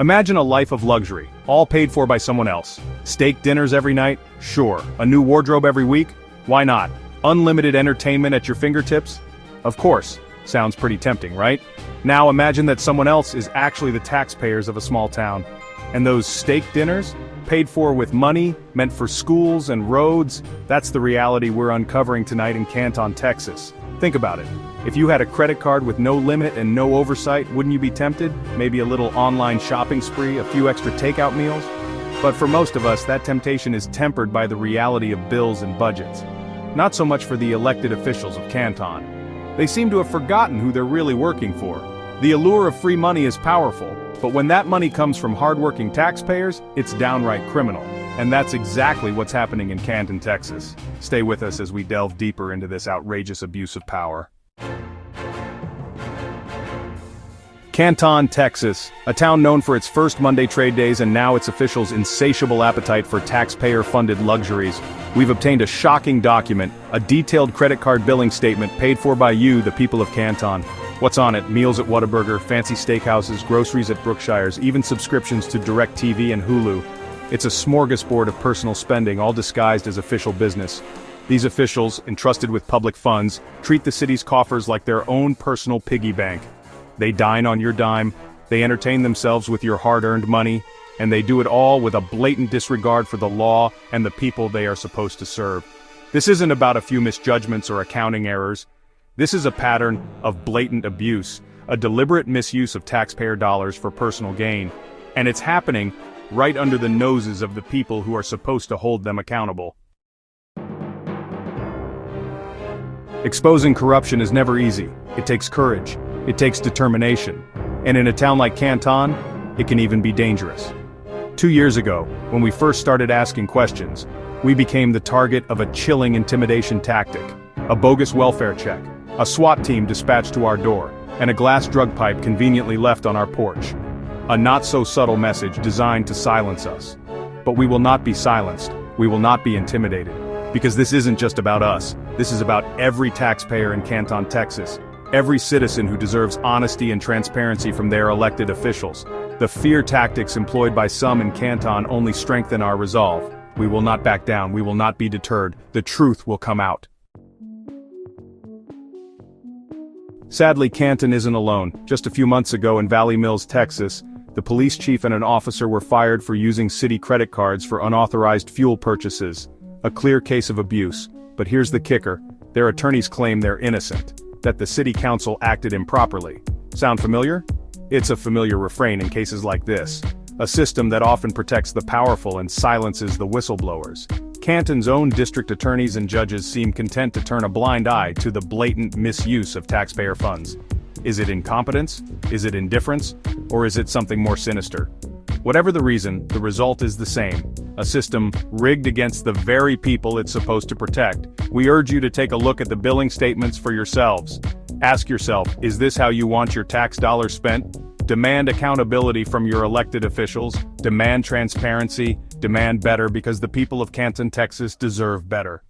Imagine a life of luxury, all paid for by someone else. Steak dinners every night? Sure. A new wardrobe every week? Why not? Unlimited entertainment at your fingertips? Of course. Sounds pretty tempting, right? Now imagine that someone else is actually the taxpayers of a small town. And those steak dinners? Paid for with money, meant for schools and roads, that's the reality we're uncovering tonight in Canton, Texas. Think about it. If you had a credit card with no limit and no oversight, wouldn't you be tempted? Maybe a little online shopping spree, a few extra takeout meals? But for most of us, that temptation is tempered by the reality of bills and budgets. Not so much for the elected officials of Canton. They seem to have forgotten who they're really working for. The allure of free money is powerful, but when that money comes from hardworking taxpayers, it's downright criminal. And that's exactly what's happening in Canton, Texas. Stay with us as we delve deeper into this outrageous abuse of power. Canton, Texas, a town known for its first Monday trade days and now its officials' insatiable appetite for taxpayer-funded luxuries. We've obtained a shocking document, a detailed credit card billing statement paid for by you, the people of Canton. What's on it? Meals at Whataburger, fancy steakhouses, groceries at Brookshire's, even subscriptions to DirecTV and Hulu. It's a smorgasbord of personal spending, all disguised as official business. These officials, entrusted with public funds, treat the city's coffers like their own personal piggy bank. They dine on your dime, they entertain themselves with your hard-earned money, and they do it all with a blatant disregard for the law and the people they are supposed to serve. This isn't about a few misjudgments or accounting errors. This is a pattern of blatant abuse, a deliberate misuse of taxpayer dollars for personal gain. And it's happening right under the noses of the people who are supposed to hold them accountable. Exposing corruption is never easy. It takes courage. It takes determination. And in a town like Canton, it can even be dangerous. 2 years ago, when we first started asking questions, we became the target of a chilling intimidation tactic. A bogus welfare check, a SWAT team dispatched to our door, and a glass drug pipe conveniently left on our porch. A not-so-subtle message designed to silence us. But we will not be silenced. We will not be intimidated. Because this isn't just about us. This is about every taxpayer in Canton, Texas. Every citizen who deserves honesty and transparency from their elected officials. The fear tactics employed by some in Canton only strengthen our resolve. We will not back down. We will not be deterred. The truth will come out. Sadly, Canton isn't alone. Just a few months ago in Valley Mills, Texas, the police chief and an officer were fired for using city credit cards for unauthorized fuel purchases. A clear case of abuse. But here's the kicker. Their attorneys claim they're innocent. That the city council acted improperly. Sound familiar? It's a familiar refrain in cases like this. A system that often protects the powerful and silences the whistleblowers. Canton's own district attorneys and judges seem content to turn a blind eye to the blatant misuse of taxpayer funds. Is it incompetence? Is it indifference? Or is it something more sinister? Whatever the reason, the result is the same. A system rigged against the very people it's supposed to protect. We urge you to take a look at the billing statements for yourselves. Ask yourself, is this how you want your tax dollars spent? Demand accountability from your elected officials. Demand transparency. Demand better, because the people of Canton, Texas deserve better.